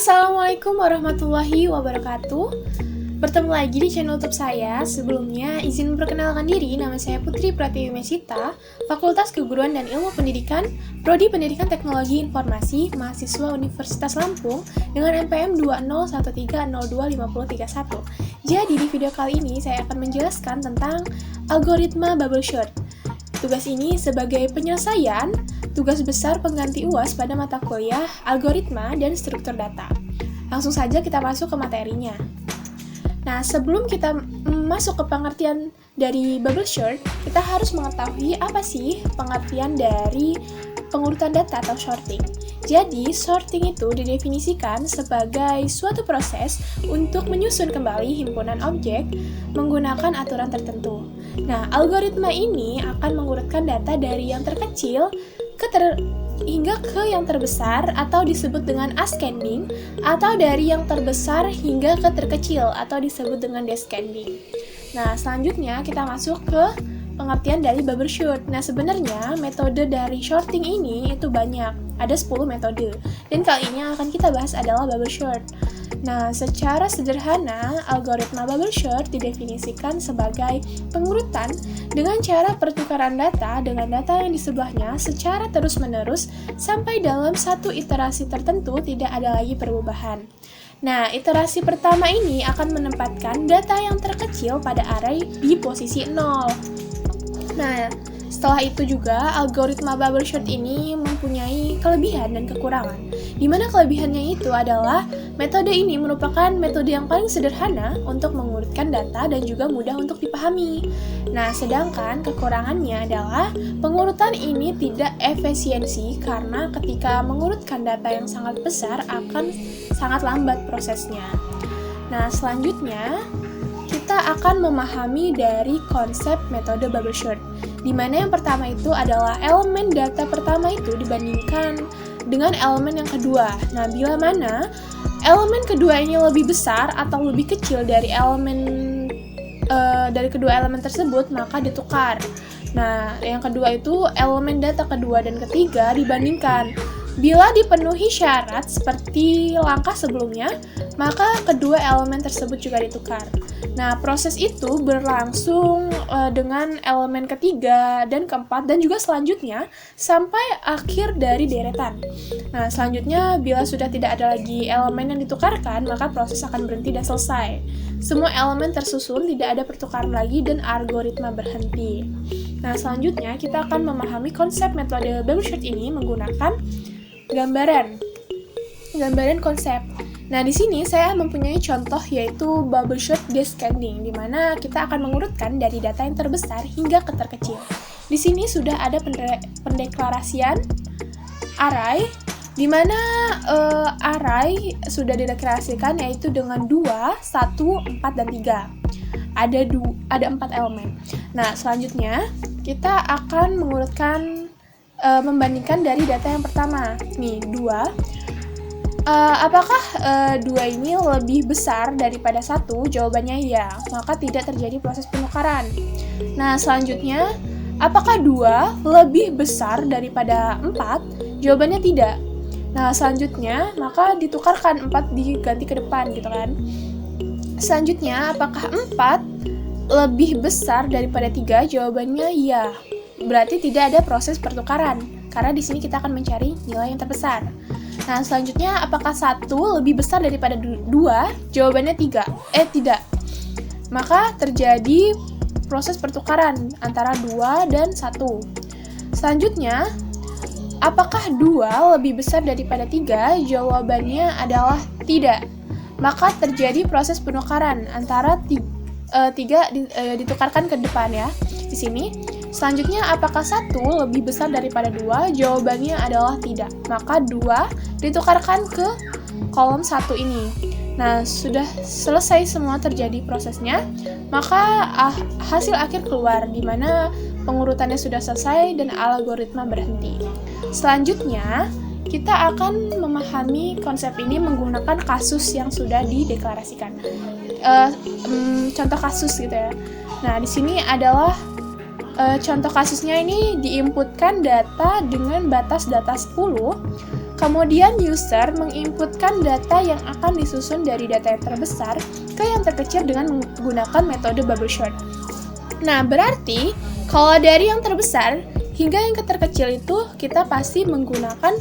Assalamualaikum warahmatullahi wabarakatuh. Bertemu lagi di channel YouTube saya. Sebelumnya, izin memperkenalkan diri. Nama saya Putri Pratiwi Mesita, Fakultas Keguruan dan Ilmu Pendidikan, Prodi Pendidikan Teknologi Informasi, mahasiswa Universitas Lampung dengan NPM 201302531. Jadi, di video kali ini saya akan menjelaskan tentang algoritma bubble sort. Tugas ini sebagai penyelesaian tugas besar pengganti UAS pada mata kuliah algoritma dan struktur data. Langsung saja kita masuk ke materinya. Nah, sebelum kita masuk ke pengertian dari bubble sort, kita harus mengetahui apa sih pengertian dari pengurutan data atau sorting. Jadi, sorting itu didefinisikan sebagai suatu proses untuk menyusun kembali himpunan objek menggunakan aturan tertentu. Nah, algoritma ini akan mengurutkan data dari yang terkecil hingga ke yang terbesar atau disebut dengan ascending, atau dari yang terbesar hingga ke terkecil atau disebut dengan descending. Nah, selanjutnya kita masuk ke pengertian dari bubble sort. Nah, sebenarnya metode dari sorting ini itu banyak. Ada 10 metode. Dan kali ini yang akan kita bahas adalah bubble sort. Nah, secara sederhana, algoritma bubble sort didefinisikan sebagai pengurutan dengan cara pertukaran data dengan data yang di sebelahnya secara terus-menerus sampai dalam satu iterasi tertentu tidak ada lagi perubahan. Nah, iterasi pertama ini akan menempatkan data yang terkecil pada array di posisi 0. Nah, setelah itu juga, algoritma bubble sort ini mempunyai kelebihan dan kekurangan. Di mana kelebihannya itu adalah metode ini merupakan metode yang paling sederhana untuk mengurutkan data dan juga mudah untuk dipahami. Nah, sedangkan kekurangannya adalah pengurutan ini tidak efisiensi karena ketika mengurutkan data yang sangat besar akan sangat lambat prosesnya. Nah, selanjutnya kita akan memahami dari konsep metode bubble sort, di mana yang pertama itu adalah elemen data pertama itu dibandingkan dengan elemen yang kedua. Nah, bila mana elemen kedua ini lebih besar atau lebih kecil dari dari kedua elemen tersebut, maka ditukar. Nah, yang kedua itu elemen data kedua dan ketiga dibandingkan. Bila dipenuhi syarat seperti langkah sebelumnya, maka kedua elemen tersebut juga ditukar. Nah, proses itu berlangsung dengan elemen ketiga dan keempat dan juga selanjutnya sampai akhir dari deretan. Nah, selanjutnya bila sudah tidak ada lagi elemen yang ditukarkan, maka proses akan berhenti dan selesai. Semua elemen tersusun, tidak ada pertukaran lagi dan algoritma berhenti. Nah, selanjutnya kita akan memahami konsep metode bubble sort ini menggunakan gambaran konsep. Nah, di sini saya mempunyai contoh yaitu bubble sort descending, di mana kita akan mengurutkan dari data yang terbesar hingga ke terkecil. Di sini sudah ada pendeklarasian array, di mana array sudah dideklarasikan yaitu dengan 2, 1, 4, dan 3. Ada 4 elemen. Nah, selanjutnya kita akan mengurutkan membandingkan dari data yang pertama. Nih, 2. Apakah 2 ini lebih besar daripada 1? Jawabannya ya, maka tidak terjadi proses penukaran. Nah, selanjutnya, apakah 2 lebih besar daripada 4? Jawabannya tidak. Nah, selanjutnya, maka ditukarkan 4 diganti ke depan gitu kan. Selanjutnya, apakah 4 lebih besar daripada 3? Jawabannya ya. Berarti tidak ada proses pertukaran, karena di sini kita akan mencari nilai yang terbesar. Nah, selanjutnya, apakah 1 lebih besar daripada 2? Jawabannya tidak. Maka terjadi proses pertukaran antara 2 dan 1. Selanjutnya, apakah 2 lebih besar daripada 3? Jawabannya adalah tidak. Maka terjadi proses penukaran antara 3 ditukarkan ke depan ya, di sini. Selanjutnya, apakah 1 lebih besar daripada 2? Jawabannya adalah tidak. Maka 2 ditukarkan ke kolom 1 ini. Nah, sudah selesai semua terjadi prosesnya, maka hasil akhir keluar, di mana pengurutannya sudah selesai dan algoritma berhenti. Selanjutnya, kita akan memahami konsep ini menggunakan kasus yang sudah dideklarasikan. Contoh kasus gitu ya. Nah, di sini adalah contoh kasusnya ini diinputkan data dengan batas data 10 Kemudian user menginputkan data yang akan disusun dari data yang terbesar ke yang terkecil dengan menggunakan metode bubble sort. Nah, berarti kalau dari yang terbesar hingga yang terkecil itu kita pasti menggunakan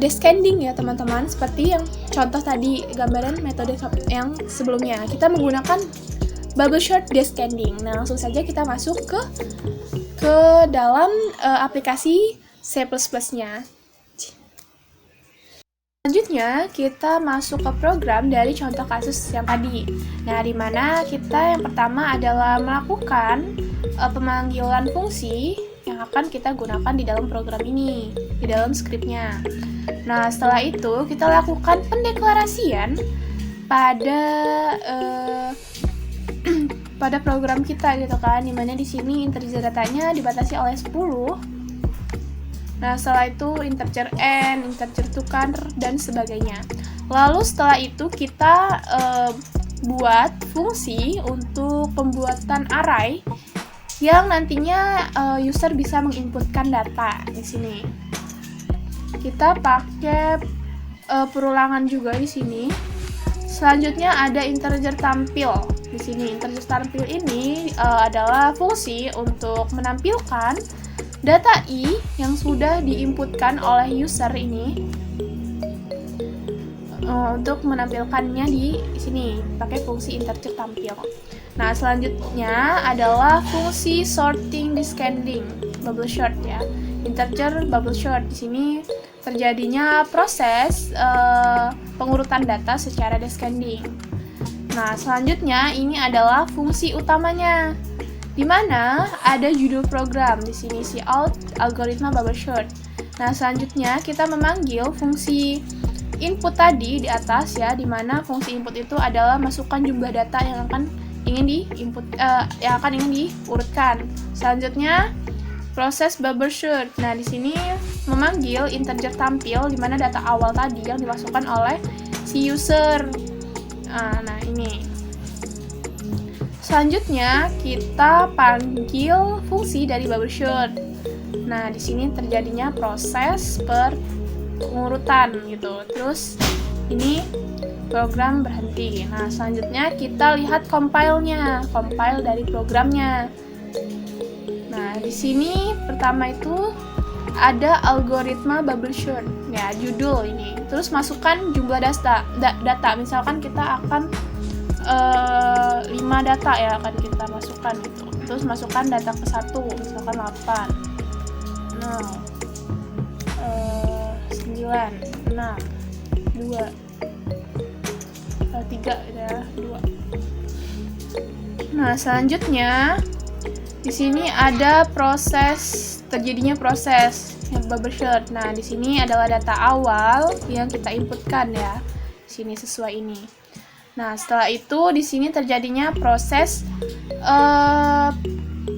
descending ya teman-teman, seperti yang contoh tadi gambaran metode yang sebelumnya. Kita menggunakan bubble sort descending. Nah, langsung saja kita masuk ke dalam aplikasi C++-nya. Selanjutnya, kita masuk ke program dari contoh kasus yang tadi. Nah, di mana kita yang pertama adalah melakukan pemanggilan fungsi yang akan kita gunakan di dalam program ini, di dalam skripnya. Nah, setelah itu kita lakukan pendeklarasian pada pada program kita gitu kan, dimana di sini integer datanya dibatasi oleh 10. Nah, setelah itu integer n, integer tukar, dan sebagainya. Lalu setelah itu kita buat fungsi untuk pembuatan array yang nantinya user bisa menginputkan data di sini. Kita pakai perulangan juga di sini. Selanjutnya ada integer tampil. Di sini integer tampil ini adalah fungsi untuk menampilkan data i yang sudah diinputkan oleh user ini untuk menampilkannya di sini pakai fungsi integer tampil. Nah, selanjutnya adalah fungsi sorting descending bubble sort ya. Integer bubble sort di sini terjadinya proses pengurutan data secara descending. Nah, selanjutnya ini adalah fungsi utamanya, di mana ada judul program di sini cout algoritma bubble sort. Nah, selanjutnya kita memanggil fungsi input tadi di atas ya, di mana fungsi input itu adalah masukkan jumlah data yang akan ingin diurutkan. Selanjutnya proses bubble sort. Nah, di sini memanggil integer tampil di mana data awal tadi yang dimasukkan oleh si user. Nah, ini. Selanjutnya kita panggil fungsi dari bubble sort. Nah, di sini terjadinya proses pengurutan gitu. Terus ini program berhenti. Nah, selanjutnya kita lihat compile-nya, compile dari programnya. Nah, di sini pertama itu ada algoritma bubble sort. Ya, judul ini. Terus masukkan jumlah data. Misalkan kita akan 5 data ya akan kita masukkan gitu. Terus masukkan data ke 1, misalkan 8, 0, 9, 6, 2, 3 ya, 2. Nah, selanjutnya di sini ada terjadinya proses yang bubble sort. Nah, di sini adalah data awal yang kita inputkan ya. Di sini sesuai ini. Nah, setelah itu di sini terjadinya proses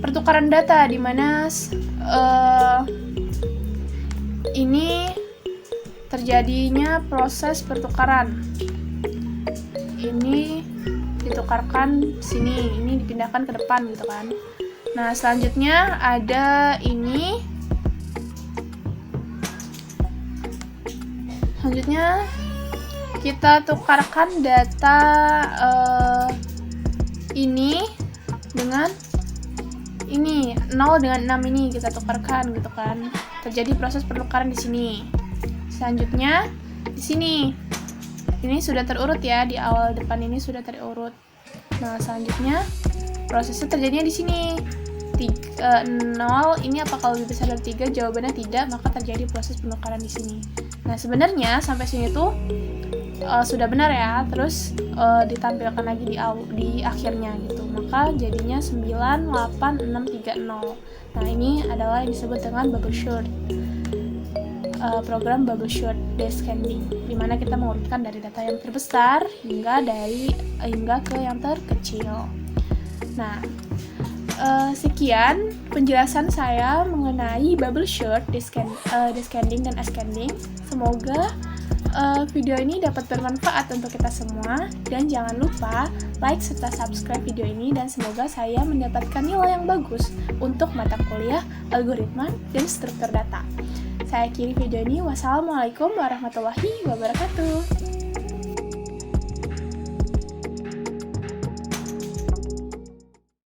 pertukaran data, di mana ini terjadinya proses pertukaran. Ini ditukarkan sini, ini dipindahkan ke depan gitu kan. Nah, selanjutnya ada ini. Selanjutnya kita tukarkan data ini dengan ini 0 dengan 6 ini kita tukarkan gitu kan. Terjadi proses pertukaran di sini. Selanjutnya di sini. Ini sudah terurut ya, di awal depan ini sudah terurut. Nah, selanjutnya prosesnya terjadinya di sini. 0 ini apakah lebih besar dari 3? Jawabannya tidak, maka terjadi proses penukaran di sini. Nah, sebenarnya sampai sini tuh sudah benar ya, terus ditampilkan lagi di akhirnya gitu, maka jadinya 9, 8, 6, 3, 0. Nah, ini adalah yang disebut dengan bubble sort, program bubble sort descending, dimana kita mengurutkan dari data yang terbesar hingga ke yang terkecil. Nah, sekian penjelasan saya mengenai bubble sort, descending dan ascending. Semoga video ini dapat bermanfaat untuk kita semua, dan jangan lupa like serta subscribe video ini, dan semoga saya mendapatkan nilai yang bagus untuk mata kuliah algoritma dan struktur data. Saya akhiri video ini. Wassalamualaikum warahmatullahi wabarakatuh.